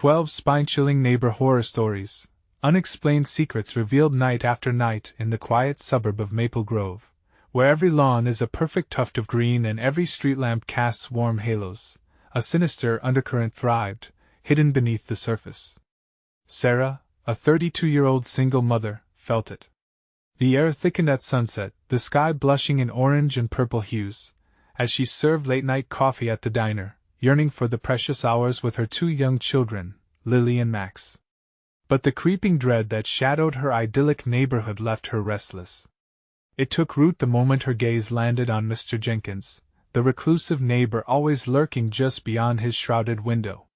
12 spine-chilling neighbor horror stories, unexplained secrets revealed night after night in the quiet suburb of Maple Grove, where every lawn is a perfect tuft of green and every street lamp casts warm halos. A sinister undercurrent thrived, hidden beneath the surface. Sarah, a 32-year-old single mother, felt it. The air thickened at sunset, the sky blushing in orange and purple hues, as she served late-night coffee at the diner, yearning for the precious hours with her 2 young children, Lily and Max. But the creeping dread that shadowed her idyllic neighborhood left her restless. It took root the moment her gaze landed on Mr. Jenkins, the reclusive neighbor always lurking just beyond his shrouded window.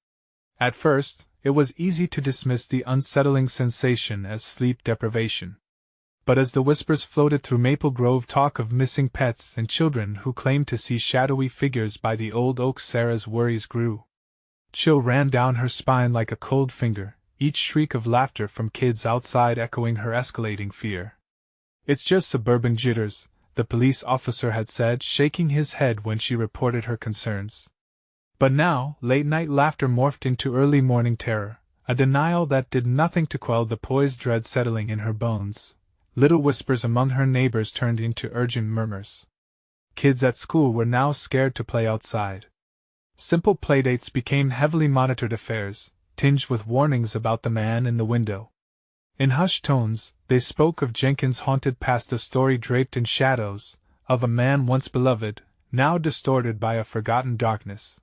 At first, it was easy to dismiss the unsettling sensation as sleep deprivation. But as the whispers floated through Maple Grove, talk of missing pets and children who claimed to see shadowy figures by the old oak, Sarah's worries grew. Chill ran down her spine like a cold finger, each shriek of laughter from kids outside echoing her escalating fear. "It's just suburban jitters," the police officer had said, shaking his head when she reported her concerns. But now, late-night laughter morphed into early morning terror, a denial that did nothing to quell the poised dread settling in her bones. Little whispers among her neighbors turned into urgent murmurs. Kids at school were now scared to play outside. Simple playdates became heavily monitored affairs, tinged with warnings about the man in the window. In hushed tones, they spoke of Jenkins' haunted past, a story draped in shadows, of a man once beloved, now distorted by a forgotten darkness.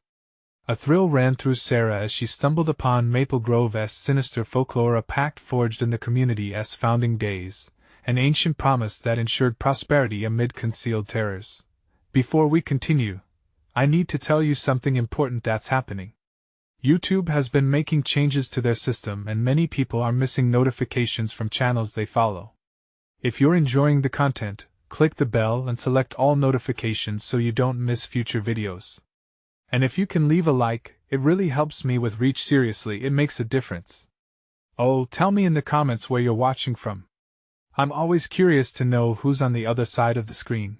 A thrill ran through Sarah as she stumbled upon Maple Grove's sinister folklore, a pact forged in the community's founding days, an ancient promise that ensured prosperity amid concealed terrors. Before we continue, I need to tell you something important that's happening. YouTube has been making changes to their system and many people are missing notifications from channels they follow. If you're enjoying the content, click the bell and select all notifications so you don't miss future videos. And if you can leave a like, it really helps me with reach. Seriously, it makes a difference. Oh, tell me in the comments where you're watching from. I'm always curious to know who's on the other side of the screen.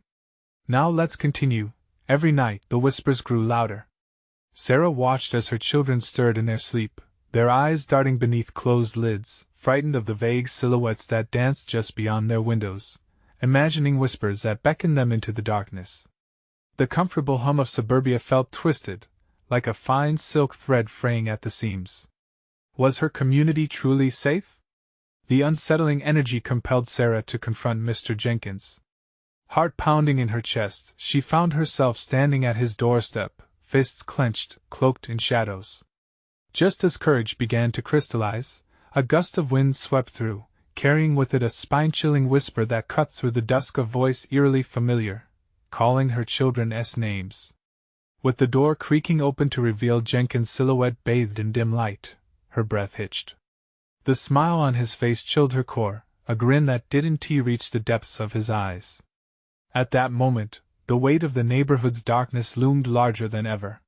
Now let's continue. Every night, the whispers grew louder. Sarah watched as her children stirred in their sleep, their eyes darting beneath closed lids, frightened of the vague silhouettes that danced just beyond their windows, imagining whispers that beckoned them into the darkness. The comfortable hum of suburbia felt twisted, like a fine silk thread fraying at the seams. Was her community truly safe? The unsettling energy compelled Sarah to confront Mr. Jenkins. Heart pounding in her chest, she found herself standing at his doorstep, fists clenched, cloaked in shadows. Just as courage began to crystallize, a gust of wind swept through, carrying with it a spine-chilling whisper that cut through the dusk, a voice eerily familiar, calling her children's names. With the door creaking open to reveal Jenkins' silhouette bathed in dim light, her breath hitched. The smile on his face chilled her core, a grin that didn't reach the depths of his eyes. At that moment, the weight of the neighborhood's darkness loomed larger than ever.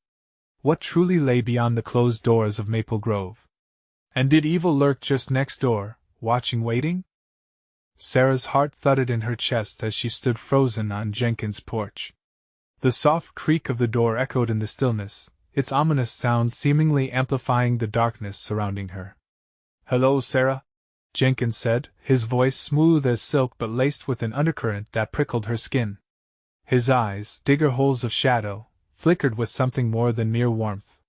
What truly lay beyond the closed doors of Maple Grove? And did evil lurk just next door, watching, waiting? Sarah's heart thudded in her chest as she stood frozen on Jenkins' porch. The soft creak of the door echoed in the stillness, its ominous sound seemingly amplifying the darkness surrounding her. "Hello, Sarah," Jenkins said, his voice smooth as silk but laced with an undercurrent that prickled her skin. His eyes, digger holes of shadow, flickered with something more than mere warmth.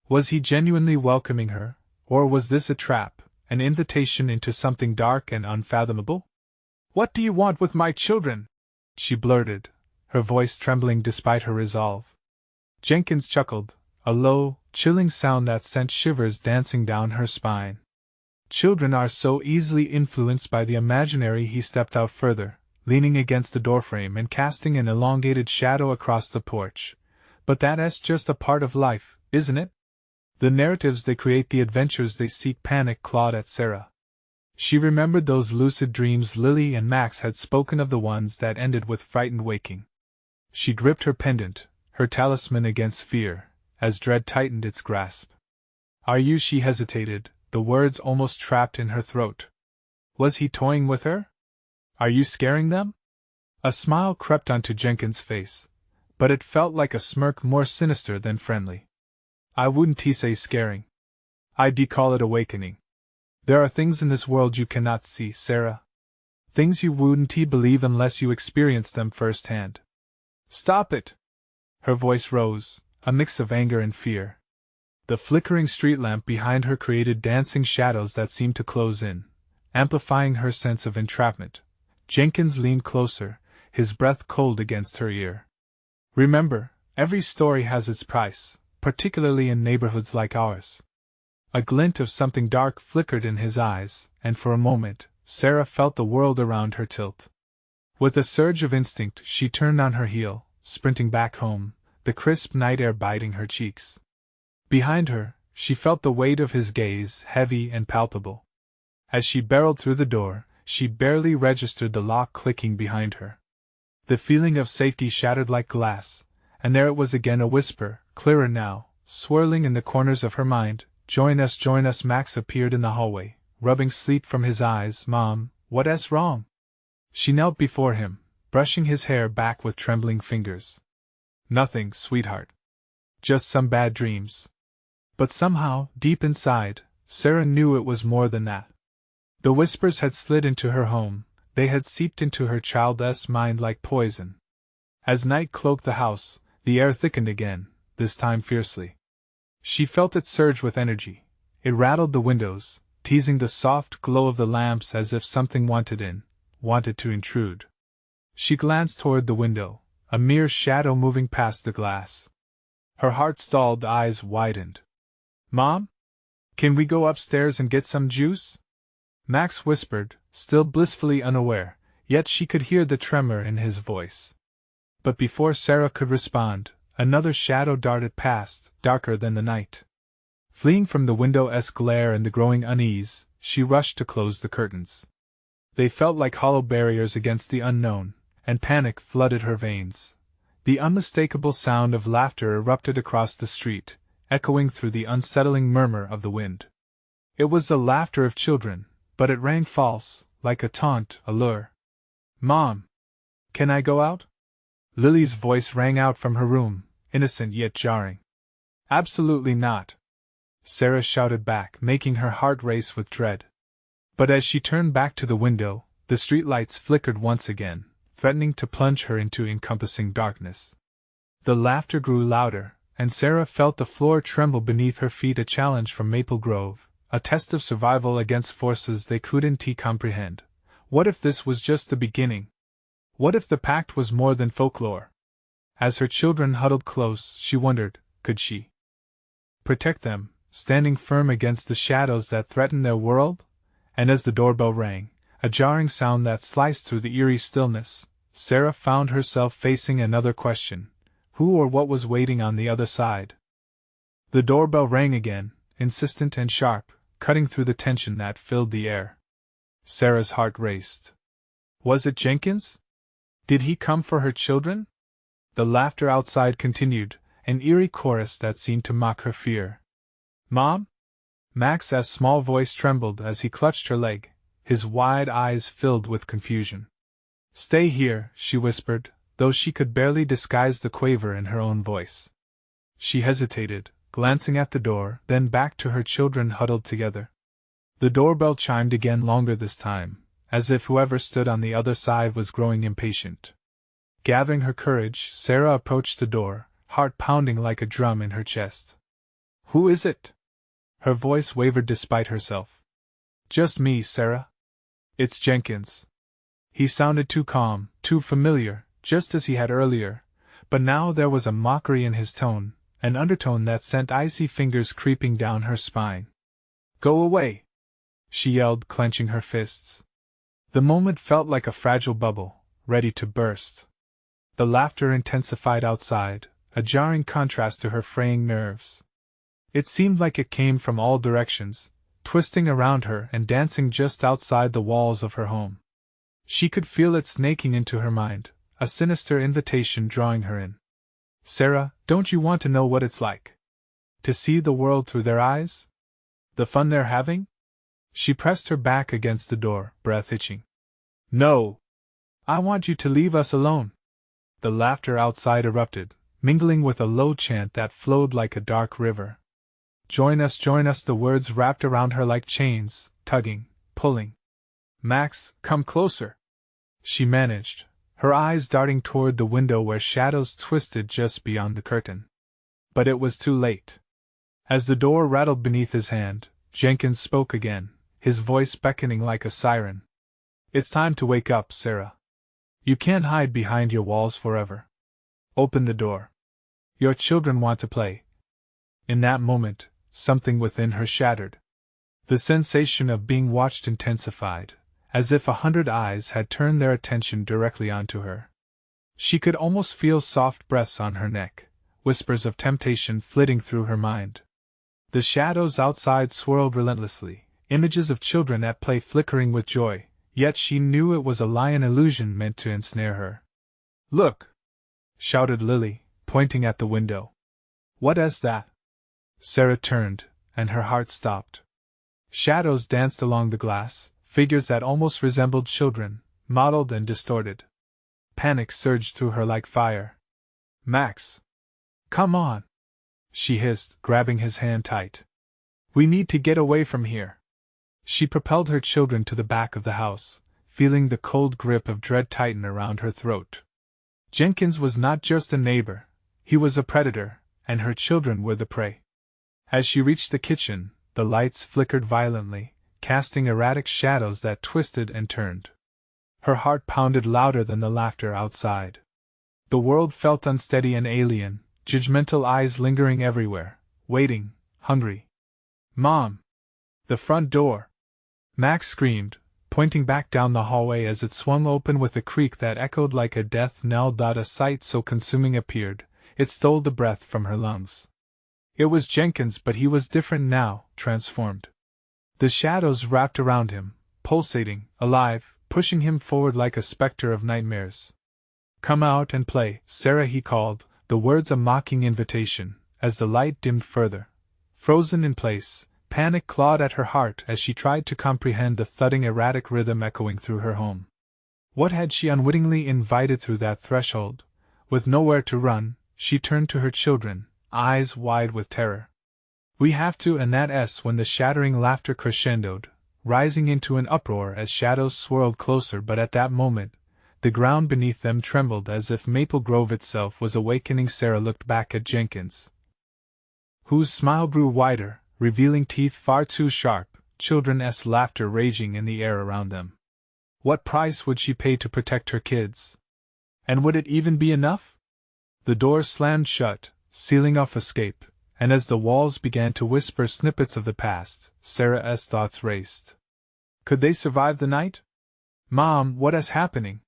Was he genuinely welcoming her, or was this a trap, an invitation into something dark and unfathomable? "What do you want with my children?" she blurted, her voice trembling despite her resolve. Jenkins chuckled, a low, chilling sound that sent shivers dancing down her spine. Children are so easily influenced by the imaginary. He stepped out further, leaning against the doorframe and casting an elongated shadow across the porch. "But that's just a part of life, isn't it? The narratives they create, the adventures they seek." Panic clawed at Sarah. She remembered those lucid dreams Lily and Max had spoken of, the ones that ended with frightened waking. She gripped her pendant, her talisman against fear, as dread tightened its grasp. "Are you?" She hesitated, the words almost trapped in her throat. Was he toying with her? "Are you scaring them?" A smile crept onto Jenkins' face, but it felt like a smirk more sinister than friendly. "I wouldn't say scaring. I'd call it awakening. There are things in this world you cannot see, Sarah. Things you wouldn't believe unless you experienced them firsthand. Stop it! Her voice rose, a mix of anger and fear. The flickering street lamp behind her created dancing shadows that seemed to close in, amplifying her sense of entrapment. Jenkins leaned closer, his breath cold against her ear. Remember, every story has its price, particularly in neighborhoods like ours. A glint of something dark flickered in his eyes, and for a moment, Sarah felt the world around her tilt. With a surge of instinct, she turned on her heel, sprinting back home, the crisp night air biting her cheeks. Behind her, she felt the weight of his gaze, heavy and palpable. As she barreled through the door, she barely registered the lock clicking behind her. The feeling of safety shattered like glass, and there it was again, a whisper, clearer now, swirling in the corners of her mind. Join us, join us. Max appeared in the hallway, rubbing sleep from his eyes. Mom, what's wrong? She knelt before him, brushing his hair back with trembling fingers. Nothing, sweetheart. Just some bad dreams. But somehow, deep inside, Sarah knew it was more than that. The whispers had slid into her home, they had seeped into her child's mind like poison. As night cloaked the house, the air thickened again, this time fiercely. She felt it surge with energy. It rattled the windows, teasing the soft glow of the lamps as if something wanted to intrude. She glanced toward the window, a mere shadow moving past the glass. Her heart stalled, eyes widened. Mom? Can we go upstairs and get some juice? Max whispered, still blissfully unaware, yet she could hear the tremor in his voice. But before Sarah could respond, another shadow darted past, darker than the night. Fleeing from the window's glare and the growing unease, she rushed to close the curtains. They felt like hollow barriers against the unknown, and panic flooded her veins. The unmistakable sound of laughter erupted across the street, echoing through the unsettling murmur of the wind. It was the laughter of children, but it rang false, like a taunt, a lure. Mom! Can I go out? Lily's voice rang out from her room, innocent yet jarring. Absolutely not, Sarah shouted back, making her heart race with dread. But as she turned back to the window, the streetlights flickered once again, threatening to plunge her into encompassing darkness. The laughter grew louder, and Sarah felt the floor tremble beneath her feet, a challenge from Maple Grove, a test of survival against forces they couldn't comprehend. What if this was just the beginning? What if the pact was more than folklore? As her children huddled close, she wondered, could she protect them, standing firm against the shadows that threatened their world? And as the doorbell rang, a jarring sound that sliced through the eerie stillness, Sarah found herself facing another question: who or what was waiting on the other side? The doorbell rang again, insistent and sharp, cutting through the tension that filled the air. Sarah's heart raced. Was it Jenkins? Did he come for her children? The laughter outside continued, an eerie chorus that seemed to mock her fear. Mom? Max's small voice trembled as he clutched her leg, his wide eyes filled with confusion. Stay here, she whispered, though she could barely disguise the quaver in her own voice. She hesitated, glancing at the door, then back to her children huddled together. The doorbell chimed again, longer this time, as if whoever stood on the other side was growing impatient. Gathering her courage, Sarah approached the door, heart pounding like a drum in her chest. Who is it? Her voice wavered despite herself. Just me, Sarah. It's Jenkins. He sounded too calm, too familiar, just as he had earlier, but now there was a mockery in his tone, an undertone that sent icy fingers creeping down her spine. Go away! She yelled, clenching her fists. The moment felt like a fragile bubble, ready to burst. The laughter intensified outside, a jarring contrast to her fraying nerves. It seemed like it came from all directions, twisting around her and dancing just outside the walls of her home. She could feel it snaking into her mind, a sinister invitation drawing her in. Sarah, don't you want to know what it's like? To see the world through their eyes? The fun they're having? She pressed her back against the door, breath itching. No! I want you to leave us alone. The laughter outside erupted, mingling with a low chant that flowed like a dark river. join us, join us, the words wrapped around her like chains, tugging, pulling. Max, come closer, she managed, her eyes darting toward the window where shadows twisted just beyond the curtain. But it was too late. As the door rattled beneath his hand, Jenkins spoke again, his voice beckoning like a siren. It's time to wake up, Sarah. You can't hide behind your walls forever. Open the door. Your children want to play. In that moment, something within her shattered. The sensation of being watched intensified, as if 100 eyes had turned their attention directly onto her. She could almost feel soft breaths on her neck, whispers of temptation flitting through her mind. The shadows outside swirled relentlessly, images of children at play flickering with joy, yet she knew it was a lion illusion meant to ensnare her. Look! Shouted Lily, pointing at the window. What is that? Sarah turned, and her heart stopped. Shadows danced along the glass, figures that almost resembled children, mottled and distorted. Panic surged through her like fire. Max! Come on! She hissed, grabbing his hand tight. We need to get away from here. She propelled her children to the back of the house, feeling the cold grip of dread tighten around her throat. Jenkins was not just a neighbor, he was a predator, and her children were the prey. As she reached the kitchen, the lights flickered violently, casting erratic shadows that twisted and turned. Her heart pounded louder than the laughter outside. The world felt unsteady and alien, judgmental eyes lingering everywhere, waiting, hungry. Mom! The front door! Max screamed, pointing back down the hallway as it swung open with a creak that echoed like a death knell. A sight so consuming appeared, it stole the breath from her lungs. It was Jenkins, but he was different now, transformed. The shadows wrapped around him, pulsating, alive, pushing him forward like a specter of nightmares. Come out and play, Sarah, he called, the words a mocking invitation, as the light dimmed further. Frozen in place, panic clawed at her heart as she tried to comprehend the thudding erratic rhythm echoing through her home. What had she unwittingly invited through that threshold? With nowhere to run, she turned to her children, eyes wide with terror. We have to, and that s when the shattering laughter crescendoed, rising into an uproar as shadows swirled closer. But at that moment, the ground beneath them trembled as if Maple Grove itself was awakening. Sarah looked back at Jenkins, whose smile grew wider, revealing teeth far too sharp, children's laughter raging in the air around them. What price would she pay to protect her kids? And would it even be enough? The door slammed shut, sealing off escape, and as the walls began to whisper snippets of the past, Sarah's thoughts raced. Could they survive the night? Mom, what is happening?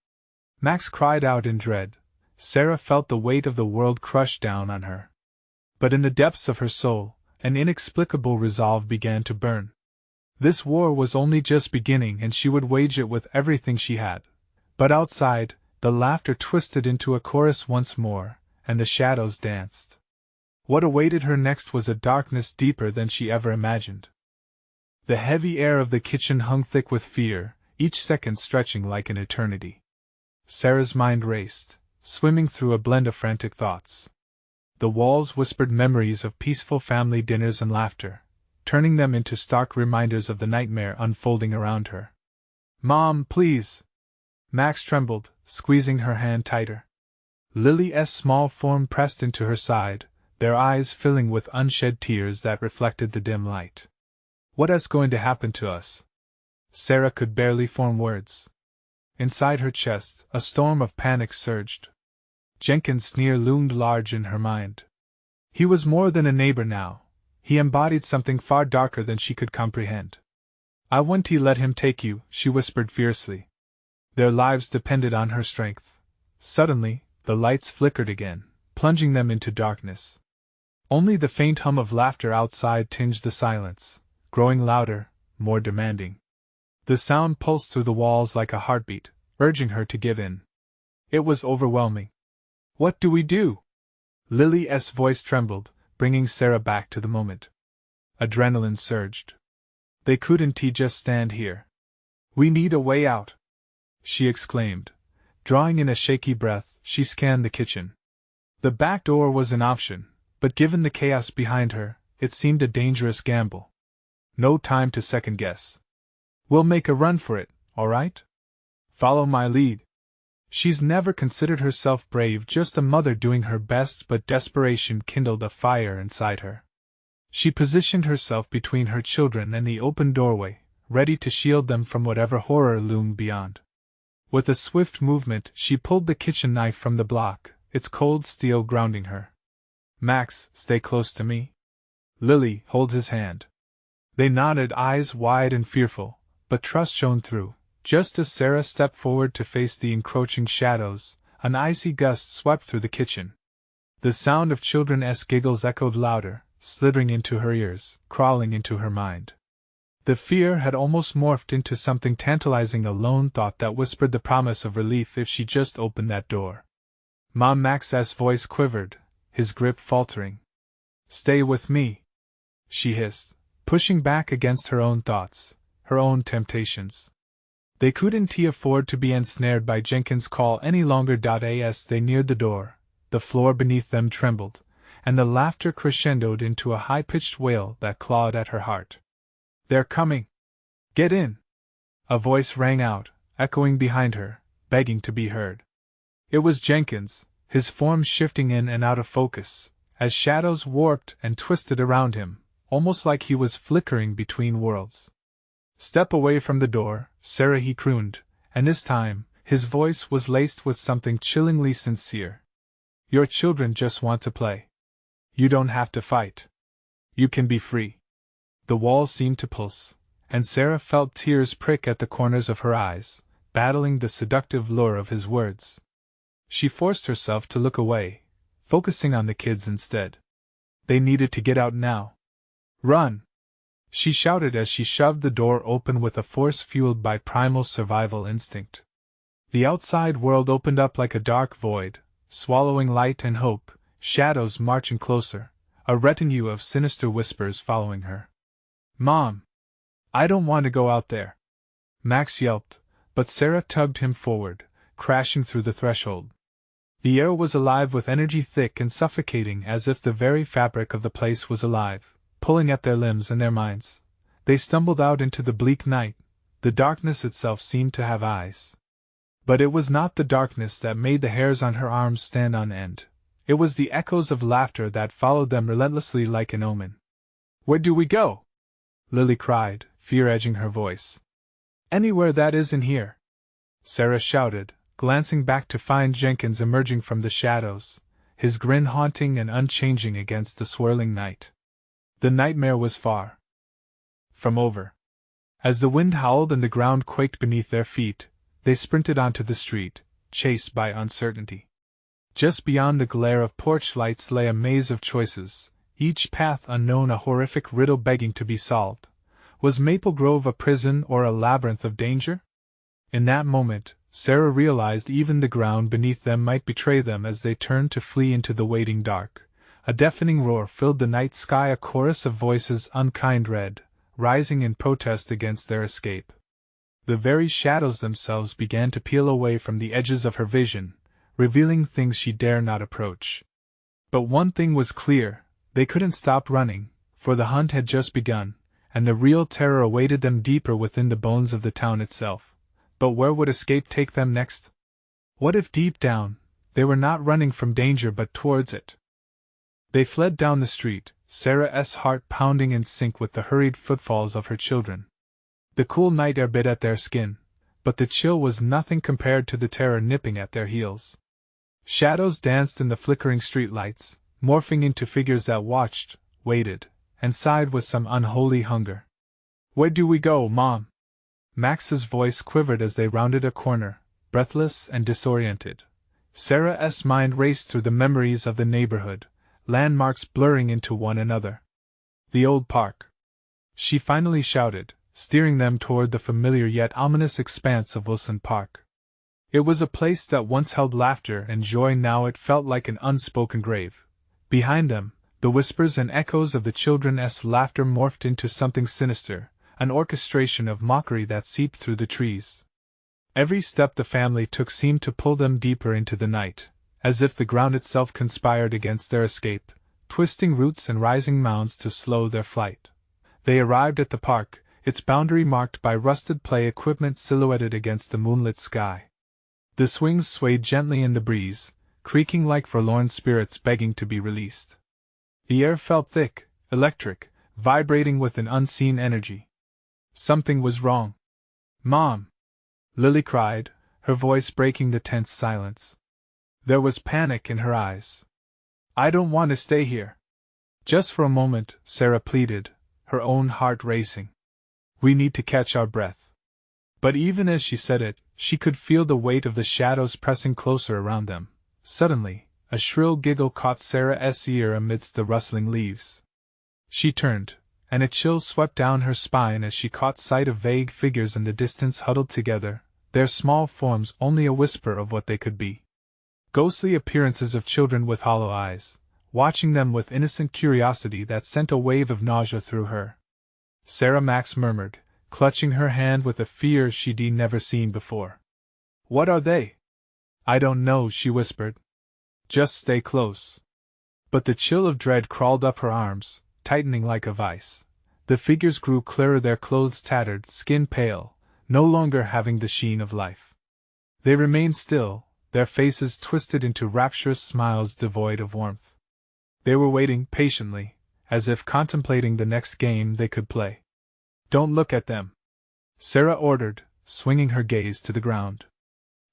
Max cried out in dread. Sarah felt the weight of the world crush down on her. But in the depths of her soul, an inexplicable resolve began to burn. This war was only just beginning and she would wage it with everything she had. But outside, the laughter twisted into a chorus once more, and the shadows danced. What awaited her next was a darkness deeper than she ever imagined. The heavy air of the kitchen hung thick with fear, each second stretching like an eternity. Sarah's mind raced, swimming through a blend of frantic thoughts. The walls whispered memories of peaceful family dinners and laughter, turning them into stark reminders of the nightmare unfolding around her. Mom, please! Max trembled, squeezing her hand tighter. Lily's small form pressed into her side, their eyes filling with unshed tears that reflected the dim light. What is going to happen to us? Sarah could barely form words. Inside her chest, a storm of panic surged. Jenkins' sneer loomed large in her mind. He was more than a neighbor now. He embodied something far darker than she could comprehend. I won't let him take you, she whispered fiercely. Their lives depended on her strength. Suddenly, the lights flickered again, plunging them into darkness. Only the faint hum of laughter outside tinged the silence, growing louder, more demanding. The sound pulsed through the walls like a heartbeat, urging her to give in. It was overwhelming. What do we do? Lily's voice trembled, bringing Sarah back to the moment. Adrenaline surged. They couldn't just stand here. We need a way out, she exclaimed. Drawing in a shaky breath, she scanned the kitchen. The back door was an option, but given the chaos behind her, it seemed a dangerous gamble. No time to second guess. We'll make a run for it, all right? Follow my lead. She's never considered herself brave, just a mother doing her best, but desperation kindled a fire inside her. She positioned herself between her children and the open doorway, ready to shield them from whatever horror loomed beyond. With a swift movement, she pulled the kitchen knife from the block, its cold steel grounding her. Max, stay close to me. Lily, hold his hand. They nodded, eyes wide and fearful, but trust shone through. Just as Sarah stepped forward to face the encroaching shadows, an icy gust swept through the kitchen. The sound of children's giggles echoed louder, slithering into her ears, crawling into her mind. The fear had almost morphed into something tantalizing, a lone thought that whispered the promise of relief if she just opened that door. Mom, Max's voice quivered, his grip faltering. Stay with me, she hissed, pushing back against her own thoughts, her own temptations. They couldn't afford to be ensnared by Jenkins' call any longer. As they neared the door, the floor beneath them trembled, and the laughter crescendoed into a high-pitched wail that clawed at her heart. They're coming! Get in! A voice rang out, echoing behind her, begging to be heard. It was Jenkins, his form shifting in and out of focus, as shadows warped and twisted around him, almost like he was flickering between worlds. Step away from the door, Sarah, he crooned, and this time, his voice was laced with something chillingly sincere. Your children just want to play. You don't have to fight. You can be free. The walls seemed to pulse, and Sarah felt tears prick at the corners of her eyes, battling the seductive lure of his words. She forced herself to look away, focusing on the kids instead. They needed to get out now. Run! She shouted as she shoved the door open with a force fueled by primal survival instinct. The outside world opened up like a dark void, swallowing light and hope, shadows marching closer, a retinue of sinister whispers following her. Mom! I don't want to go out there! Max yelped, but Sarah tugged him forward, crashing through the threshold. The air was alive with energy, thick and suffocating, as if the very fabric of the place was alive, pulling at their limbs and their minds. They stumbled out into the bleak night. The darkness itself seemed to have eyes. But it was not the darkness that made the hairs on her arms stand on end. It was the echoes of laughter that followed them relentlessly like an omen. Where do we go? Lily cried, fear edging her voice. Anywhere that isn't here, Sarah shouted, glancing back to find Jenkins emerging from the shadows, his grin haunting and unchanging against the swirling night. The nightmare was far from over. As the wind howled and the ground quaked beneath their feet, they sprinted onto the street, chased by uncertainty. Just beyond the glare of porch lights lay a maze of choices, each path unknown, a horrific riddle begging to be solved. Was Maple Grove a prison or a labyrinth of danger? In that moment, Sarah realized even the ground beneath them might betray them as they turned to flee into the waiting dark. A deafening roar filled the night sky, a chorus of voices unkind read, rising in protest against their escape. The very shadows themselves began to peel away from the edges of her vision, revealing things she dare not approach. But one thing was clear, they couldn't stop running, for the hunt had just begun, and the real terror awaited them deeper within the bones of the town itself. But where would escape take them next? What if deep down, they were not running from danger but towards it? They fled down the street, Sarah's heart pounding in sync with the hurried footfalls of her children. The cool night air bit at their skin, but the chill was nothing compared to the terror nipping at their heels. Shadows danced in the flickering streetlights, morphing into figures that watched, waited, and sighed with some unholy hunger. Where do we go, Mom? Max's voice quivered as they rounded a corner, breathless and disoriented. Sarah's mind raced through the memories of the neighborhood, landmarks blurring into one another. The old park. She finally shouted, steering them toward the familiar yet ominous expanse of Wilson Park. It was a place that once held laughter and joy, now it felt like an unspoken grave. Behind them, the whispers and echoes of the children's laughter morphed into something sinister, an orchestration of mockery that seeped through the trees. Every step the family took seemed to pull them deeper into the night, as if the ground itself conspired against their escape, twisting roots and rising mounds to slow their flight. They arrived at the park, its boundary marked by rusted play equipment silhouetted against the moonlit sky. The swings swayed gently in the breeze, creaking like forlorn spirits begging to be released. The air felt thick, electric, vibrating with an unseen energy. Something was wrong. "Mom!" Lily cried, her voice breaking the tense silence. There was panic in her eyes. "I don't want to stay here." "Just for a moment," Sarah pleaded, her own heart racing. "We need to catch our breath." But even as she said it, she could feel the weight of the shadows pressing closer around them. Suddenly, a shrill giggle caught Sarah's ear amidst the rustling leaves. She turned, and a chill swept down her spine as she caught sight of vague figures in the distance huddled together, their small forms only a whisper of what they could be. Ghostly appearances of children with hollow eyes, watching them with innocent curiosity that sent a wave of nausea through her. Sarah Max murmured, clutching her hand with a fear she'd never seen before. "What are they?" "I don't know," she whispered. "Just stay close." But the chill of dread crawled up her arms, tightening like a vice. The figures grew clearer, their clothes tattered, skin pale, no longer having the sheen of life. They remained still, their faces twisted into rapturous smiles devoid of warmth. They were waiting patiently, as if contemplating the next game they could play. "Don't look at them," Sarah ordered, swinging her gaze to the ground.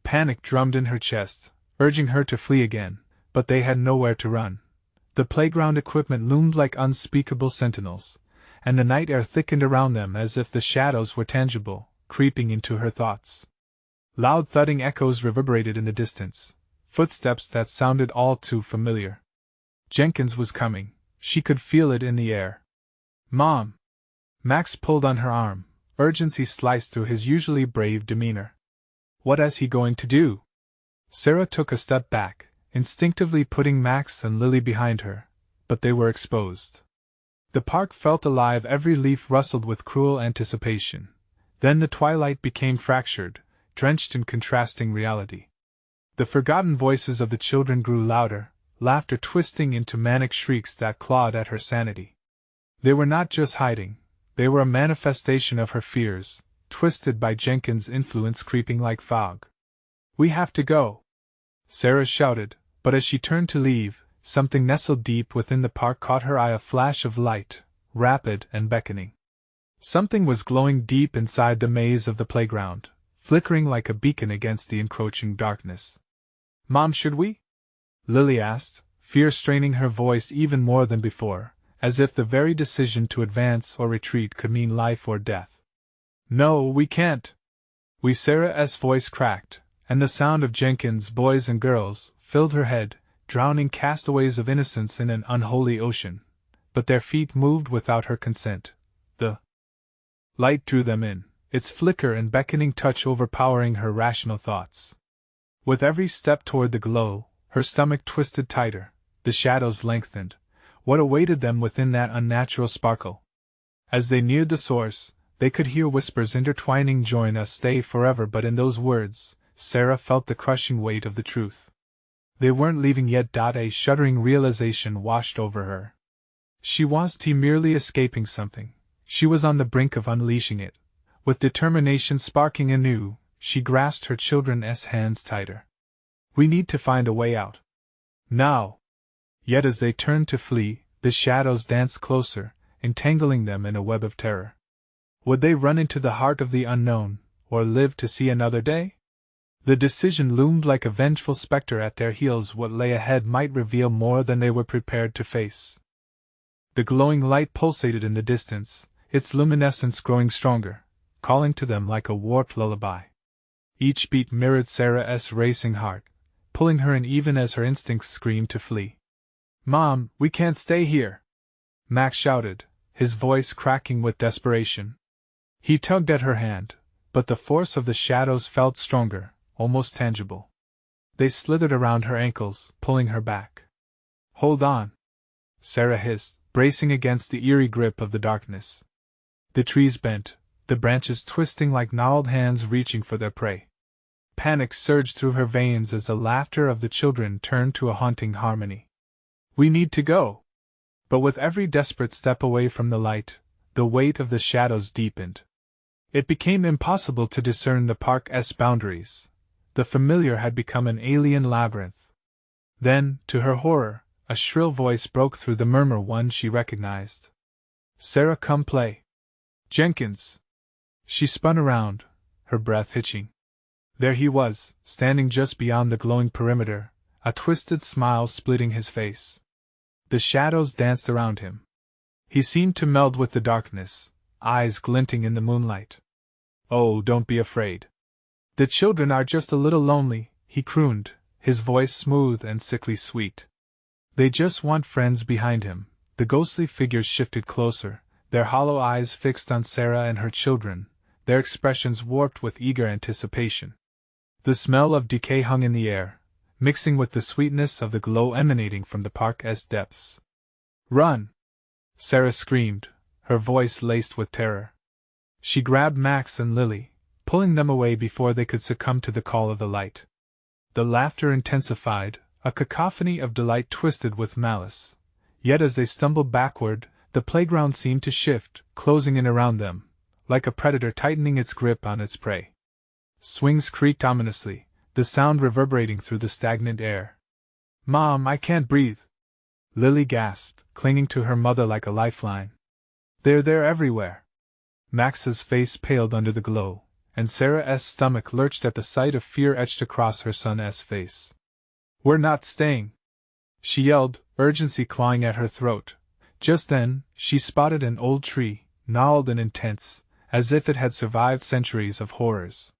Panic drummed in her chest, urging her to flee again, but they had nowhere to run. The playground equipment loomed like unspeakable sentinels, and the night air thickened around them as if the shadows were tangible, creeping into her thoughts. Loud thudding echoes reverberated in the distance, footsteps that sounded all too familiar. Jenkins was coming, she could feel it in the air. "Mom!" Max pulled on her arm, urgency sliced through his usually brave demeanor. "What is he going to do?" Sarah took a step back, instinctively putting Max and Lily behind her, but they were exposed. The park felt alive, every leaf rustled with cruel anticipation. Then the twilight became fractured, drenched in contrasting reality. The forgotten voices of the children grew louder, laughter twisting into manic shrieks that clawed at her sanity. They were not just hiding, they were a manifestation of her fears, twisted by Jenkins' influence creeping like fog. "We have to go!" Sarah shouted, but as she turned to leave, something nestled deep within the park caught her eye, a flash of light, rapid and beckoning. Something was glowing deep inside the maze of the playground, flickering like a beacon against the encroaching darkness. "Mom, should we?" Lily asked, fear straining her voice even more than before, as if the very decision to advance or retreat could mean life or death. "No, we can't." Sarah's voice cracked, and the sound of Jenkins' boys and girls filled her head, drowning castaways of innocence in an unholy ocean. But their feet moved without her consent. The light drew them in, its flicker and beckoning touch overpowering her rational thoughts. With every step toward the glow, her stomach twisted tighter, the shadows lengthened. What awaited them within that unnatural sparkle? As they neared the source, they could hear whispers intertwining, "Join us, stay forever," but in those words, Sarah felt the crushing weight of the truth. They weren't leaving yet. A shuddering realization washed over her. She wasn't merely escaping something, she was on the brink of unleashing it. With determination sparking anew, she grasped her children's hands tighter. "We need to find a way out. Now!" Yet as they turned to flee, the shadows danced closer, entangling them in a web of terror. Would they run into the heart of the unknown, or live to see another day? The decision loomed like a vengeful specter at their heels. What lay ahead might reveal more than they were prepared to face. The glowing light pulsated in the distance, its luminescence growing stronger, calling to them like a warped lullaby. Each beat mirrored Sarah's racing heart, pulling her in even as her instincts screamed to flee. "Mom, we can't stay here!" Max shouted, his voice cracking with desperation. He tugged at her hand, but the force of the shadows felt stronger, almost tangible. They slithered around her ankles, pulling her back. "Hold on!" Sarah hissed, bracing against the eerie grip of the darkness. The trees bent, the branches twisting like gnarled hands reaching for their prey. Panic surged through her veins as the laughter of the children turned to a haunting harmony. "We need to go!" But with every desperate step away from the light, the weight of the shadows deepened. It became impossible to discern the park's boundaries. The familiar had become an alien labyrinth. Then, to her horror, a shrill voice broke through the murmur, one she recognized. "Sarah, come play." "Jenkins!" She spun around, her breath hitching. There he was, standing just beyond the glowing perimeter, a twisted smile splitting his face. The shadows danced around him. He seemed to meld with the darkness, eyes glinting in the moonlight. "Oh, don't be afraid. The children are just a little lonely," he crooned, his voice smooth and sickly sweet. "They just want friends." Behind him, the ghostly figures shifted closer, their hollow eyes fixed on Sarah and her children, their expressions warped with eager anticipation. The smell of decay hung in the air, mixing with the sweetness of the glow emanating from the park's depths. "Run!" Sarah screamed, her voice laced with terror. She grabbed Max and Lily, pulling them away before they could succumb to the call of the light. The laughter intensified, a cacophony of delight twisted with malice. Yet as they stumbled backward, the playground seemed to shift, closing in around them, like a predator tightening its grip on its prey. Swings creaked ominously, the sound reverberating through the stagnant air. "Mom, I can't breathe!" Lily gasped, clinging to her mother like a lifeline. They're everywhere." Max's face paled under the glow, and Sarah's stomach lurched at the sight of fear etched across her son's face. "We're not staying!" she yelled, urgency clawing at her throat. Just then, she spotted an old tree, gnarled and intense, as if it had survived centuries of horrors.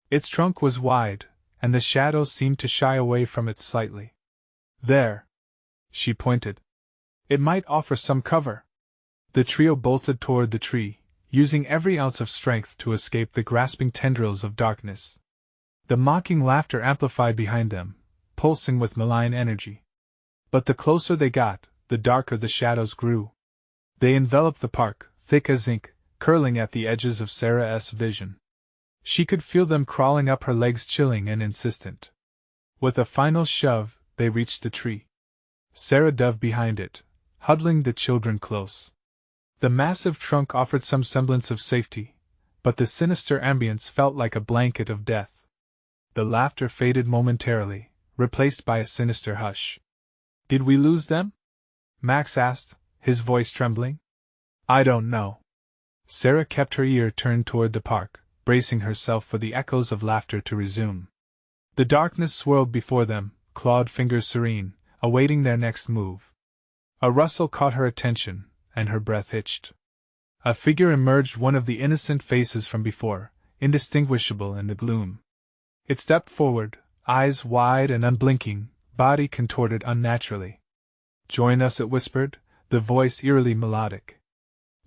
Its trunk was wide, and the shadows seemed to shy away from it slightly. "There!" she pointed. "It might offer some cover." The trio bolted toward the tree, using every ounce of strength to escape the grasping tendrils of darkness. The mocking laughter amplified behind them, pulsing with malign energy. But the closer they got, the darker the shadows grew. They enveloped the park, thick as ink, curling at the edges of Sarah's vision. She could feel them crawling up her legs, chilling and insistent. With a final shove, they reached the tree. Sarah dove behind it, huddling the children close. The massive trunk offered some semblance of safety, but the sinister ambience felt like a blanket of death. The laughter faded momentarily, replaced by a sinister hush. "Did we lose them?" Max asked, his voice trembling. "I don't know." Sarah kept her ear turned toward the park, bracing herself for the echoes of laughter to resume. The darkness swirled before them, clawed fingers serene, awaiting their next move. A rustle caught her attention, and her breath hitched. A figure emerged, one of the innocent faces from before, indistinguishable in the gloom. It stepped forward, eyes wide and unblinking, body contorted unnaturally. "Join us," it whispered, the voice eerily melodic.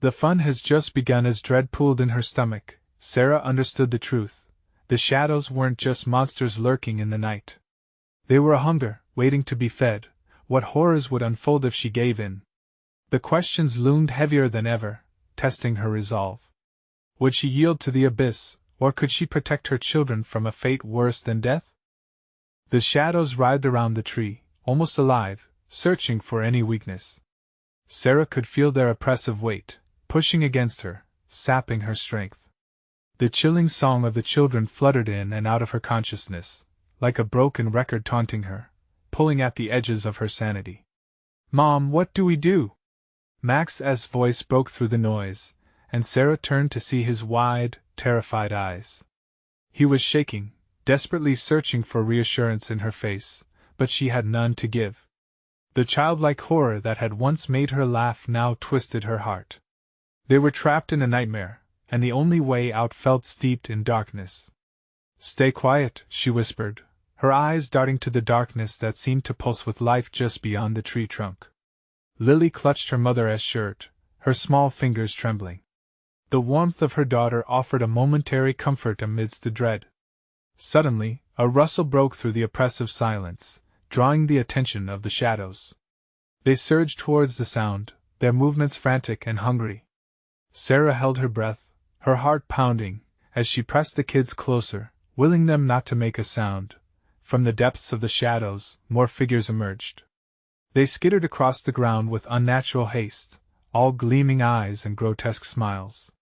The fun has just begun. As dread pooled in her stomach, Sarah understood the truth. The shadows weren't just monsters lurking in the night. They were a hunger, waiting to be fed. What horrors would unfold if she gave in? The questions loomed heavier than ever, testing her resolve. Would she yield to the abyss, or could she protect her children from a fate worse than death? The shadows writhed around the tree, almost alive, searching for any weakness. Sarah could feel their oppressive weight, pushing against her, sapping her strength. The chilling song of the children fluttered in and out of her consciousness, like a broken record taunting her, pulling at the edges of her sanity. "Mom, what do we do?" Max's voice broke through the noise, and Sarah turned to see his wide, terrified eyes. He was shaking, desperately searching for reassurance in her face, but she had none to give. The childlike horror that had once made her laugh now twisted her heart. They were trapped in a nightmare, and the only way out felt steeped in darkness. "Stay quiet," she whispered, her eyes darting to the darkness that seemed to pulse with life just beyond the tree trunk. Lily clutched her mother's shirt, her small fingers trembling. The warmth of her daughter offered a momentary comfort amidst the dread. Suddenly, a rustle broke through the oppressive silence, drawing the attention of the shadows. They surged towards the sound, their movements frantic and hungry. Sarah held her breath, her heart pounding, as she pressed the kids closer, willing them not to make a sound. From the depths of the shadows, more figures emerged. They skittered across the ground with unnatural haste, all gleaming eyes and grotesque smiles.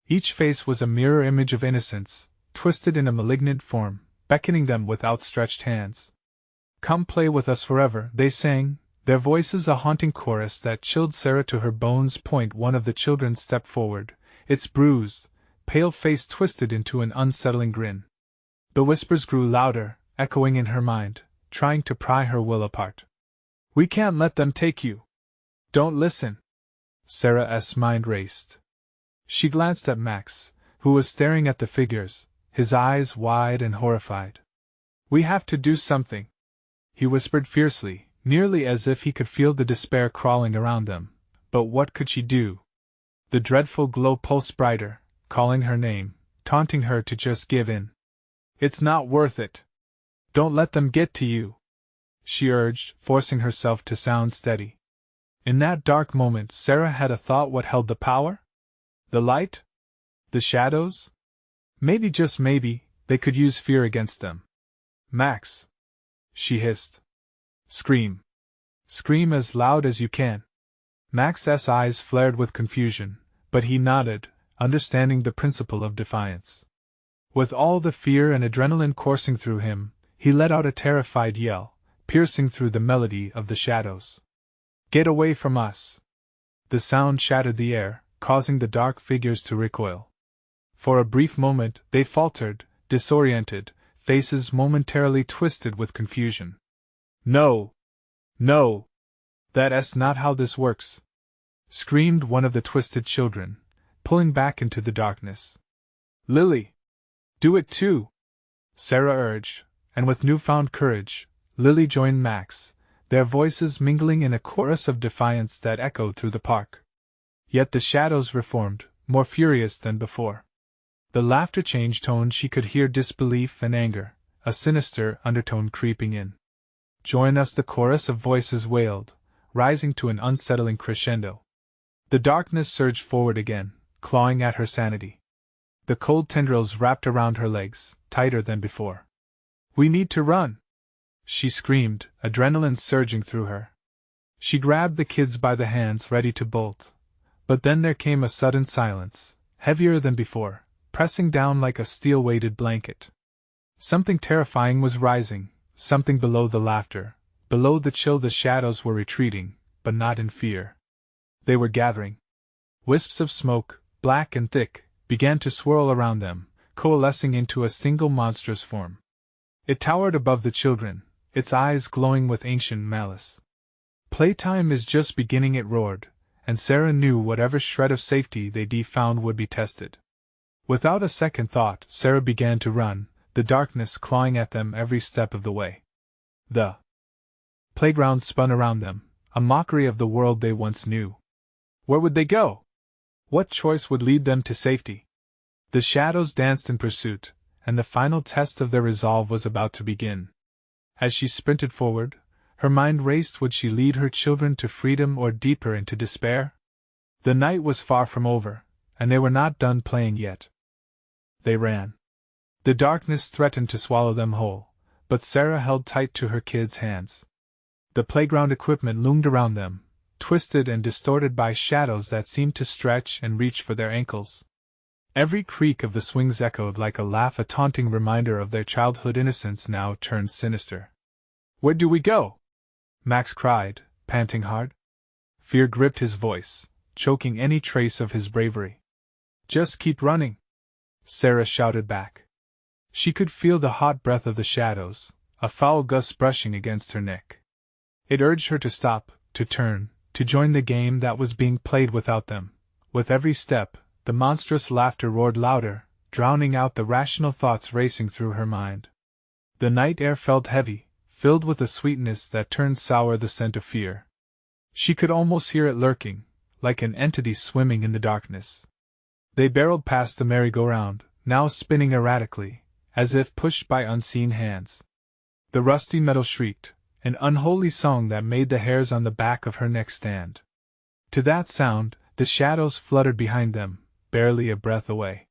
Each face was a mirror image of innocence, twisted in a malignant form, beckoning them with outstretched hands. "Come play with us forever," they sang, their voices a haunting chorus that chilled Sarah to her bones. One of the children stepped forward, its bruised, pale face twisted into an unsettling grin. The whispers grew louder, echoing in her mind, trying to pry her will apart. "We can't let them take you. Don't listen." Sarah's mind raced. She glanced at Max, who was staring at the figures, his eyes wide and horrified. "We have to do something," he whispered fiercely, nearly as if he could feel the despair crawling around them. But what could she do? The dreadful glow pulsed brighter, calling her name, taunting her to just give in. "It's not worth it. Don't let them get to you," she urged, forcing herself to sound steady. In that dark moment, Sarah had a thought. What held the power? The light? The shadows? Maybe, just maybe, they could use fear against them. "Max," she hissed. "Scream. Scream as loud as you can." Max's eyes flared with confusion, but he nodded, understanding the principle of defiance. With all the fear and adrenaline coursing through him, he let out a terrified yell, piercing through the melody of the shadows. "Get away from us!" The sound shattered the air, causing the dark figures to recoil. For a brief moment, they faltered, disoriented, faces momentarily twisted with confusion. "No! No! That's not how this works!" screamed one of the twisted children, pulling back into the darkness. "Lily! Do it too!" Sarah urged, and with newfound courage, Lily joined Max, their voices mingling in a chorus of defiance that echoed through the park. Yet the shadows reformed, more furious than before. The laughter changed tone. She could hear disbelief and anger, a sinister undertone creeping in. "Join us!" the chorus of voices wailed, rising to an unsettling crescendo. The darkness surged forward again, clawing at her sanity. The cold tendrils wrapped around her legs, tighter than before. "We need to run!" she screamed, adrenaline surging through her. She grabbed the kids by the hands, ready to bolt. But then there came a sudden silence, heavier than before, pressing down like a steel-weighted blanket. Something terrifying was rising, something below the laughter, below the chill. The shadows were retreating, but not in fear. They were gathering. Wisps of smoke, black and thick, began to swirl around them, coalescing into a single monstrous form. It towered above the children, its eyes glowing with ancient malice. "Playtime is just beginning," it roared, and Sarah knew whatever shred of safety they found would be tested. Without a second thought, Sarah began to run, the darkness clawing at them every step of the way. The playground spun around them, a mockery of the world they once knew. Where would they go? What choice would lead them to safety? The shadows danced in pursuit, and the final test of their resolve was about to begin. As she sprinted forward, her mind raced. Would she lead her children to freedom or deeper into despair? The night was far from over, and they were not done playing yet. They ran. The darkness threatened to swallow them whole, but Sarah held tight to her kids' hands. The playground equipment loomed around them, twisted and distorted by shadows that seemed to stretch and reach for their ankles. Every creak of the swings echoed like a laugh, a taunting reminder of their childhood innocence now turned sinister. "Where do we go?" Max cried, panting hard. Fear gripped his voice, choking any trace of his bravery. "Just keep running," Sarah shouted back. She could feel the hot breath of the shadows, a foul gust brushing against her neck. It urged her to stop, to turn, to join the game that was being played without them. With every step, the monstrous laughter roared louder, drowning out the rational thoughts racing through her mind. The night air felt heavy, filled with a sweetness that turned sour, the scent of fear. She could almost hear it lurking, like an entity swimming in the darkness. They barreled past the merry-go-round, now spinning erratically, as if pushed by unseen hands. The rusty metal shrieked, an unholy song that made the hairs on the back of her neck stand. To that sound, the shadows fluttered behind them, barely a breath away.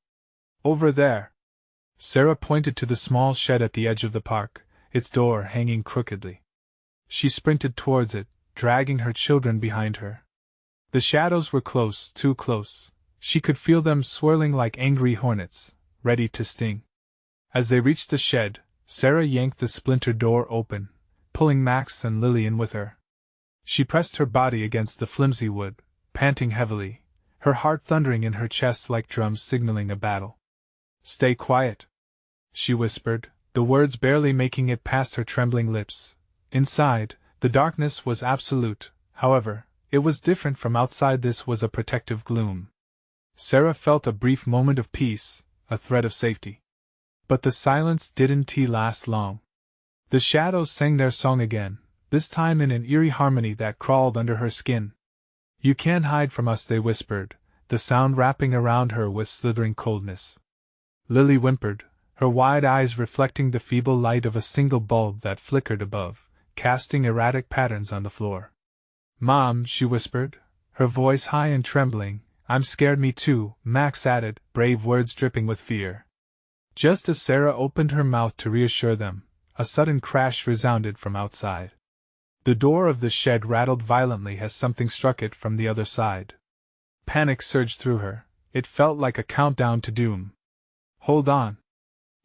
"Over there!" Sarah pointed to the small shed at the edge of the park, its door hanging crookedly. She sprinted towards it, dragging her children behind her. The shadows were close, too close. She could feel them swirling like angry hornets, ready to sting. As they reached the shed, Sarah yanked the splintered door open, pulling Max and Lillian with her. She pressed her body against the flimsy wood, panting heavily, her heart thundering in her chest like drums signaling a battle. "Stay quiet," she whispered, the words barely making it past her trembling lips. Inside, the darkness was absolute, however, it was different from outside. This was a protective gloom. Sarah felt a brief moment of peace, a thread of safety. But the silence didn't last long. The shadows sang their song again, this time in an eerie harmony that crawled under her skin. "You can't hide from us," they whispered, the sound wrapping around her with slithering coldness. Lily whimpered, her wide eyes reflecting the feeble light of a single bulb that flickered above, casting erratic patterns on the floor. "Mom," she whispered, her voice high and trembling. "I'm scared." "Me too," Max added, brave words dripping with fear. Just as Sarah opened her mouth to reassure them, a sudden crash resounded from outside. The door of the shed rattled violently as something struck it from the other side. Panic surged through her. It felt like a countdown to doom. "Hold on!"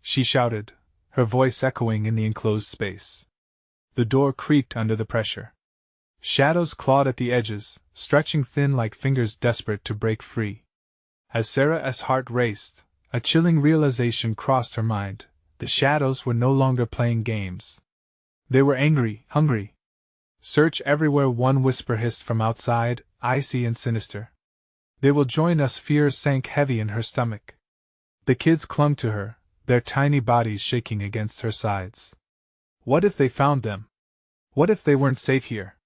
she shouted, her voice echoing in the enclosed space. The door creaked under the pressure. Shadows clawed at the edges, stretching thin like fingers desperate to break free. As Sarah's heart raced, a chilling realization crossed her mind. The shadows were no longer playing games. They were angry, hungry. "Search everywhere," one whisper hissed from outside, icy and sinister. "They will join us." Fear sank heavy in her stomach. The kids clung to her, their tiny bodies shaking against her sides. What if they found them? What if they weren't safe here?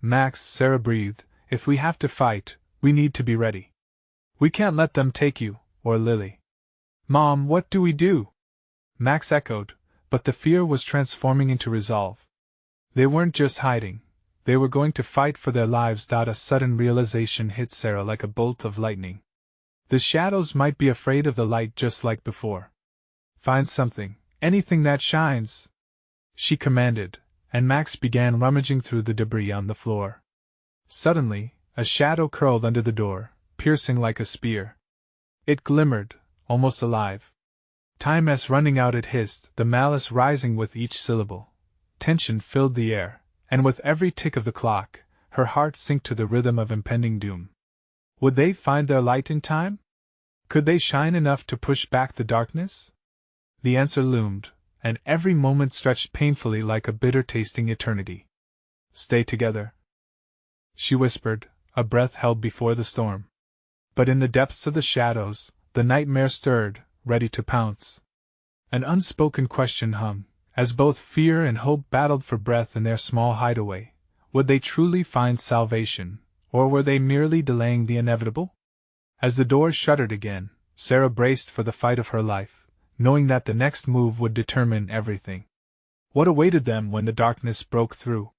"Max," Sarah breathed, "if we have to fight, we need to be ready. We can't let them take you, or Lily." "Mom, what do we do?" Max echoed, but the fear was transforming into resolve. They weren't just hiding, they were going to fight for their lives. A sudden realization hit Sarah like a bolt of lightning. The shadows might be afraid of the light just like before. "Find something, anything that shines," she commanded, and Max began rummaging through the debris on the floor. Suddenly, a shadow curled under the door, piercing like a spear. It glimmered, almost alive. "Time's running out," it hissed, the malice rising with each syllable. Tension filled the air, and with every tick of the clock, her heart sank to the rhythm of impending doom. Would they find their light in time? Could they shine enough to push back the darkness? The answer loomed, and every moment stretched painfully like a bitter-tasting eternity. "Stay together," she whispered, a breath held before the storm. But in the depths of the shadows, the nightmare stirred, ready to pounce. An unspoken question hung, as both fear and hope battled for breath in their small hideaway. Would they truly find salvation, or were they merely delaying the inevitable? As the door shuttered again, Sarah braced for the fight of her life, knowing that the next move would determine everything. What awaited them when the darkness broke through?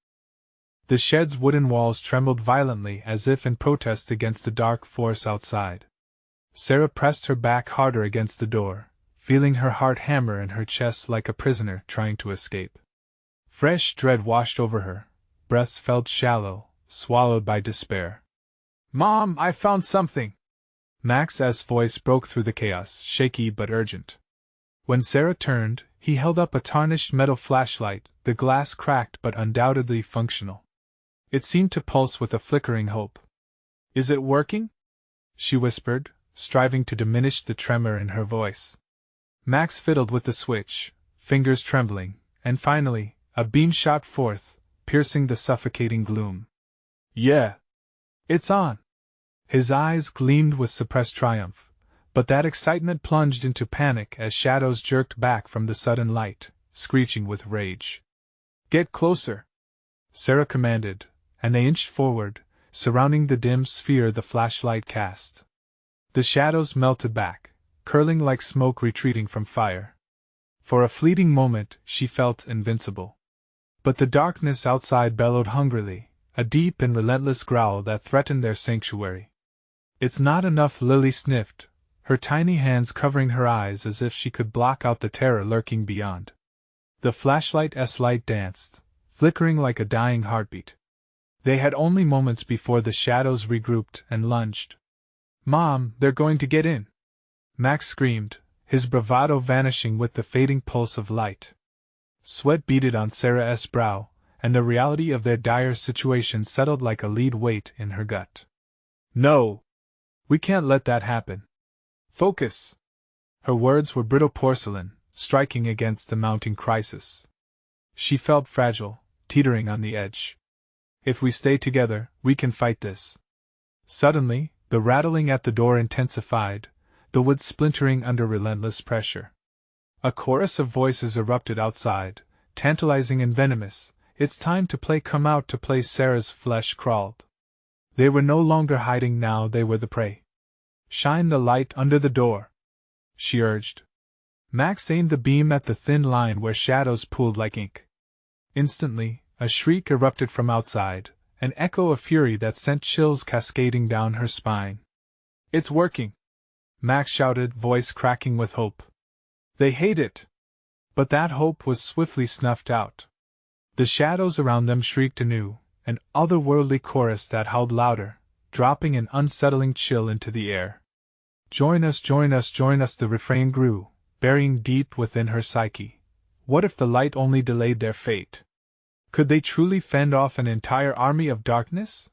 The shed's wooden walls trembled violently as if in protest against the dark force outside. Sarah pressed her back harder against the door, feeling her heart hammer in her chest like a prisoner trying to escape. Fresh dread washed over her, breaths felt shallow, swallowed by despair. "Mom, I found something!" Max's voice broke through the chaos, shaky but urgent. When Sarah turned, he held up a tarnished metal flashlight, the glass cracked but undoubtedly functional. It seemed to pulse with a flickering hope. "Is it working?" she whispered, striving to diminish the tremor in her voice. Max fiddled with the switch, fingers trembling, and finally, a beam shot forth, piercing the suffocating gloom. "Yeah! It's on!" His eyes gleamed with suppressed triumph. But that excitement plunged into panic as shadows jerked back from the sudden light, screeching with rage. "Get closer," Sarah commanded, and they inched forward, surrounding the dim sphere the flashlight cast. The shadows melted back, curling like smoke retreating from fire. For a fleeting moment, she felt invincible. But the darkness outside bellowed hungrily, a deep and relentless growl that threatened their sanctuary. "It's not enough," Lily sniffed, her tiny hands covering her eyes as if she could block out the terror lurking beyond. The flashlight's light danced, flickering like a dying heartbeat. They had only moments before the shadows regrouped and lunged. "Mom, they're going to get in!" Max screamed, his bravado vanishing with the fading pulse of light. Sweat beaded on Sarah's brow, and the reality of their dire situation settled like a lead weight in her gut. "No! We can't let that happen. Focus!" Her words were brittle porcelain, striking against the mounting crisis. She felt fragile, teetering on the edge. "If we stay together, we can fight this." Suddenly, the rattling at the door intensified, the wood splintering under relentless pressure. A chorus of voices erupted outside, tantalizing and venomous. "It's time to play, come out to play." Sarah's flesh crawled. They were no longer hiding now, they were the prey. "Shine the light under the door," she urged. Max aimed the beam at the thin line where shadows pooled like ink. Instantly, a shriek erupted from outside, an echo of fury that sent chills cascading down her spine. "It's working!" Max shouted, voice cracking with hope. "They hate it!" But that hope was swiftly snuffed out. The shadows around them shrieked anew, an otherworldly chorus that howled louder, dropping an unsettling chill into the air. "Join us, join us, join us!" the refrain grew, burying deep within her psyche. What if the light only delayed their fate? Could they truly fend off an entire army of darkness?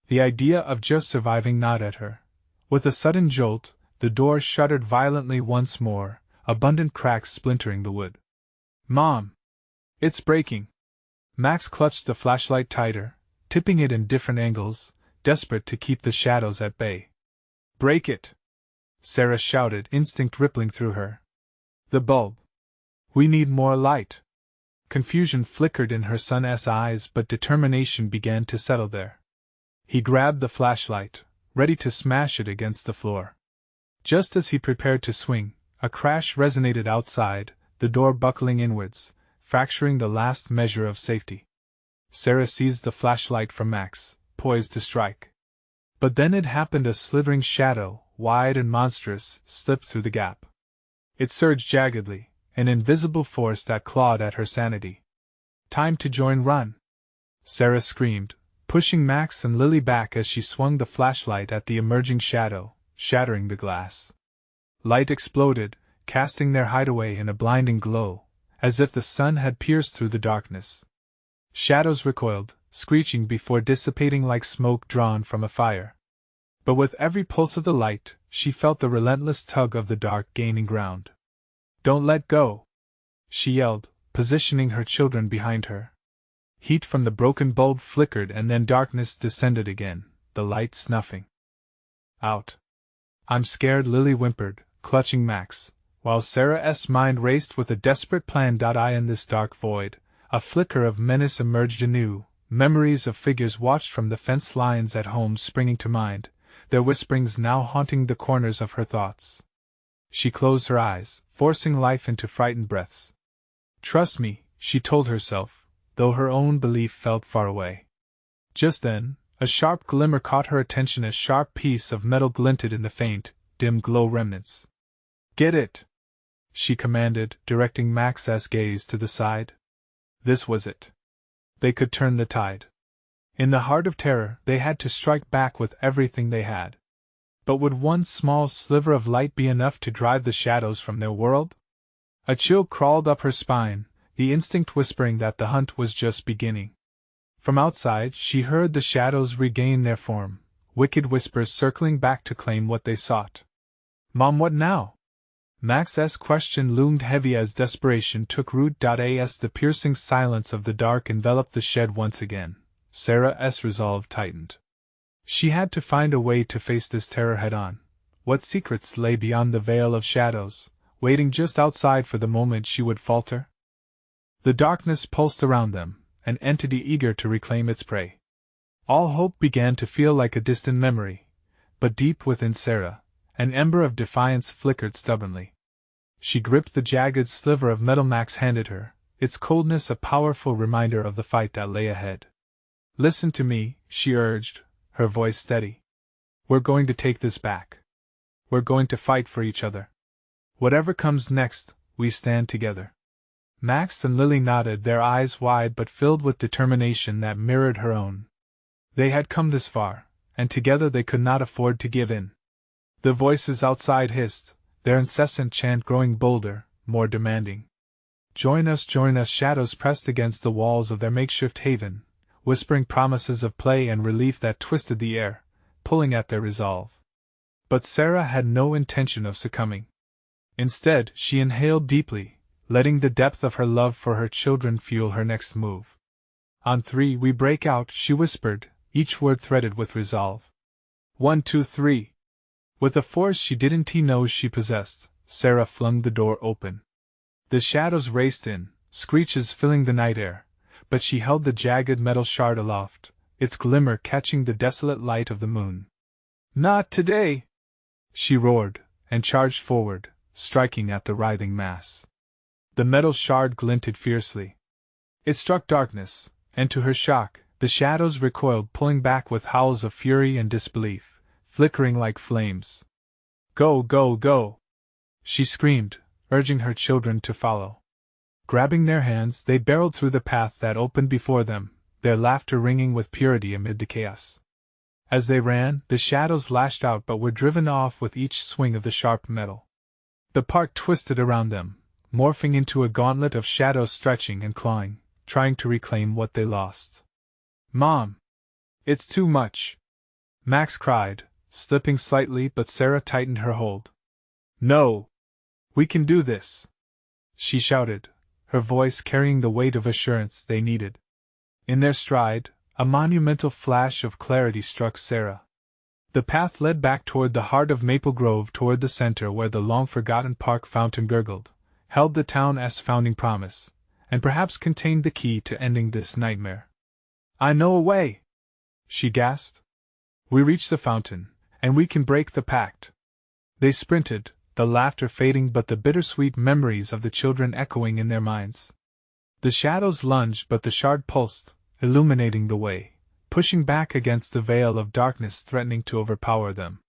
The idea of just surviving gnawed at her. With a sudden jolt, the door shuddered violently once more, abundant cracks splintering the wood. "Mom! It's breaking!" Max clutched the flashlight tighter, tipping it in different angles, desperate to keep the shadows at bay. "Break it!" Sarah shouted, instinct rippling through her. "The bulb! We need more light!" Confusion flickered in her son's eyes, but determination began to settle there. He grabbed the flashlight, ready to smash it against the floor. Just as he prepared to swing, a crash resonated outside, the door buckling inwards, fracturing the last measure of safety. Sarah seized the flashlight from Max, poised to strike. But then it happened. A slithering shadow, wide and monstrous, slipped through the gap. It surged jaggedly, an invisible force that clawed at her sanity. "Time to join, run!" Sarah screamed, pushing Max and Lily back as she swung the flashlight at the emerging shadow, shattering the glass. Light exploded, casting their hideaway in a blinding glow, as if the sun had pierced through the darkness. Shadows recoiled, screeching before dissipating like smoke drawn from a fire. But with every pulse of the light, she felt the relentless tug of the dark gaining ground. "Don't let go!" she yelled, positioning her children behind her. Heat from the broken bulb flickered and then darkness descended again, the light snuffing out. "I'm scared," Lily whimpered, clutching Max, while Sarah's mind raced with a desperate plan. In this dark void, a flicker of menace emerged anew, memories of figures watched from the fence lines at home springing to mind, their whisperings now haunting the corners of her thoughts. She closed her eyes, forcing life into frightened breaths. "Trust me," she told herself, though her own belief felt far away. Just then, a sharp glimmer caught her attention. A sharp piece of metal glinted in the faint, dim glow remnants. "Get it!" she commanded, directing Max's gaze to the side. This was it. They could turn the tide. In the heart of terror, they had to strike back with everything they had. But would one small sliver of light be enough to drive the shadows from their world? A chill crawled up her spine, the instinct whispering that the hunt was just beginning. From outside, she heard the shadows regain their form, wicked whispers circling back to claim what they sought. "Mom, what now?" Max's question loomed heavy as desperation took root. As the piercing silence of the dark enveloped the shed once again, Sarah's resolve tightened. She had to find a way to face this terror head-on. What secrets lay beyond the veil of shadows, waiting just outside for the moment she would falter? The darkness pulsed around them, an entity eager to reclaim its prey. All hope began to feel like a distant memory, but deep within Sarah, an ember of defiance flickered stubbornly. She gripped the jagged sliver of metal Max handed her, its coldness a powerful reminder of the fight that lay ahead. "Listen to me," she urged, her voice steady. "We're going to take this back. We're going to fight for each other. Whatever comes next, we stand together." Max and Lily nodded, their eyes wide but filled with determination that mirrored her own. They had come this far, and together they could not afford to give in. The voices outside hissed, their incessant chant growing bolder, more demanding. Join us, shadows pressed against the walls of their makeshift haven, whispering promises of play and relief that twisted the air, pulling at their resolve. But Sarah had no intention of succumbing. Instead, she inhaled deeply, letting the depth of her love for her children fuel her next move. On 3 we break out, she whispered, each word threaded with resolve. 1, 2, 3. With a force she didn't know she possessed, Sarah flung the door open. The shadows raced in, screeches filling the night air, but she held the jagged metal shard aloft, its glimmer catching the desolate light of the moon. Not today! She roared, and charged forward, striking at the writhing mass. The metal shard glinted fiercely. It struck darkness, and to her shock, the shadows recoiled, pulling back with howls of fury and disbelief, flickering like flames. Go, go, go! She screamed, urging her children to follow. Grabbing their hands, they barreled through the path that opened before them, their laughter ringing with purity amid the chaos. As they ran, the shadows lashed out but were driven off with each swing of the sharp metal. The park twisted around them, morphing into a gauntlet of shadows stretching and clawing, trying to reclaim what they lost. Mom! It's too much! Max cried, slipping slightly, but Sarah tightened her hold. No! We can do this! She shouted, her voice carrying the weight of assurance they needed. In their stride, a monumental flash of clarity struck Sarah. The path led back toward the heart of Maple Grove, toward the center where the long-forgotten park fountain gurgled, held the town's founding promise, and perhaps contained the key to ending this nightmare. I know a way! She gasped. We reach the fountain, and we can break the pact. They sprinted, the laughter fading but the bittersweet memories of the children echoing in their minds. The shadows lunged but the shard pulsed, illuminating the way, pushing back against the veil of darkness threatening to overpower them.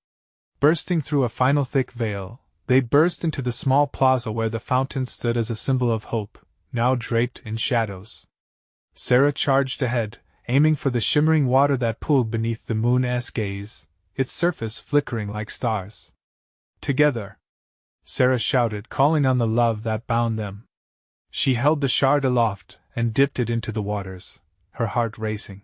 Bursting through a final thick veil, they burst into the small plaza where the fountain stood as a symbol of hope, now draped in shadows. Sarah charged ahead, aiming for the shimmering water that pooled beneath the moon's gaze, its surface flickering like stars. Together! Sarah shouted, calling on the love that bound them. She held the shard aloft and dipped it into the waters, her heart racing.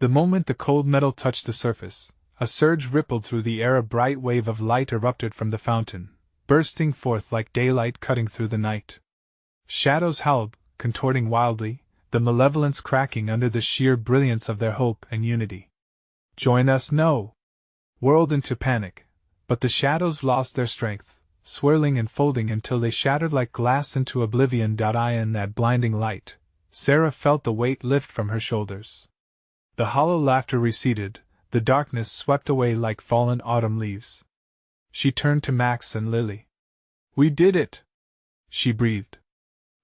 The moment the cold metal touched the surface, a surge rippled through the air, a bright wave of light erupted from the fountain, bursting forth like daylight cutting through the night. Shadows howled, contorting wildly, the malevolence cracking under the sheer brilliance of their hope and unity. Join us, no! Whirled into panic, but the shadows lost their strength, swirling and folding until they shattered like glass into oblivion. In that blinding light, Sarah felt the weight lift from her shoulders. The hollow laughter receded, the darkness swept away like fallen autumn leaves. She turned to Max and Lily. We did it! She breathed.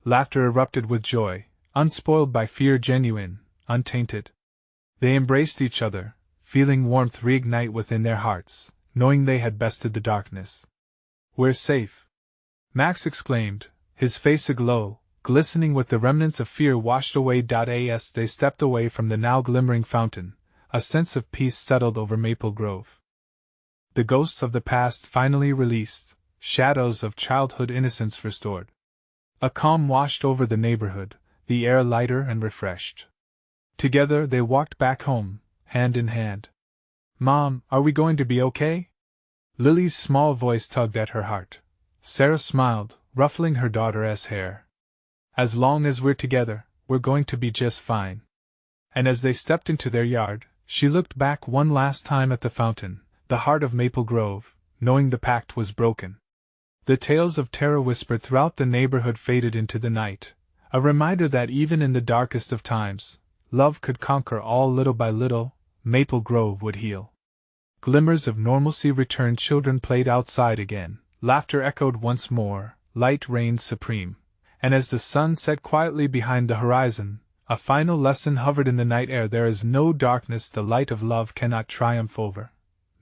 Laughter erupted with joy, unspoiled by fear, genuine, untainted. They embraced each other, feeling warmth reignite within their hearts, knowing they had bested the darkness. We're safe! Max exclaimed, his face aglow, glistening with the remnants of fear washed away. As they stepped away from the now glimmering fountain, a sense of peace settled over Maple Grove. The ghosts of the past finally released, shadows of childhood innocence restored. A calm washed over the neighborhood, the air lighter and refreshed. Together they walked back home, hand in hand. Mom, are we going to be okay? Lily's small voice tugged at her heart. Sarah smiled, ruffling her daughter's hair. As long as we're together, we're going to be just fine. And as they stepped into their yard, she looked back one last time at the fountain, the heart of Maple Grove, knowing the pact was broken. The tales of terror whispered throughout the neighborhood faded into the night, a reminder that even in the darkest of times, love could conquer all. Little by little, Maple Grove would heal. Glimmers of normalcy returned, children played outside again, laughter echoed once more, light reigned supreme. And as the sun set quietly behind the horizon, a final lesson hovered in the night air: there is no darkness the light of love cannot triumph over.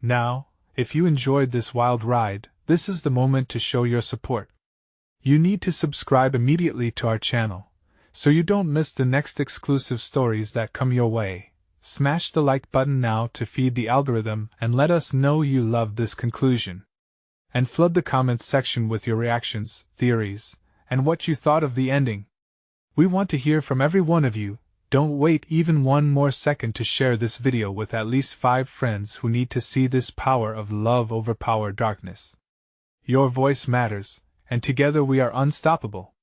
Now, if you enjoyed this wild ride, this is the moment to show your support. You need to subscribe immediately to our channel, so you don't miss the next exclusive stories that come your way. Smash the like button now to feed the algorithm and let us know you loved this conclusion. And flood the comments section with your reactions, theories, and what you thought of the ending. We want to hear from every one of you. Don't wait even one more second to share this video with at least 5 friends who need to see this power of love overpower darkness. Your voice matters, and together we are unstoppable.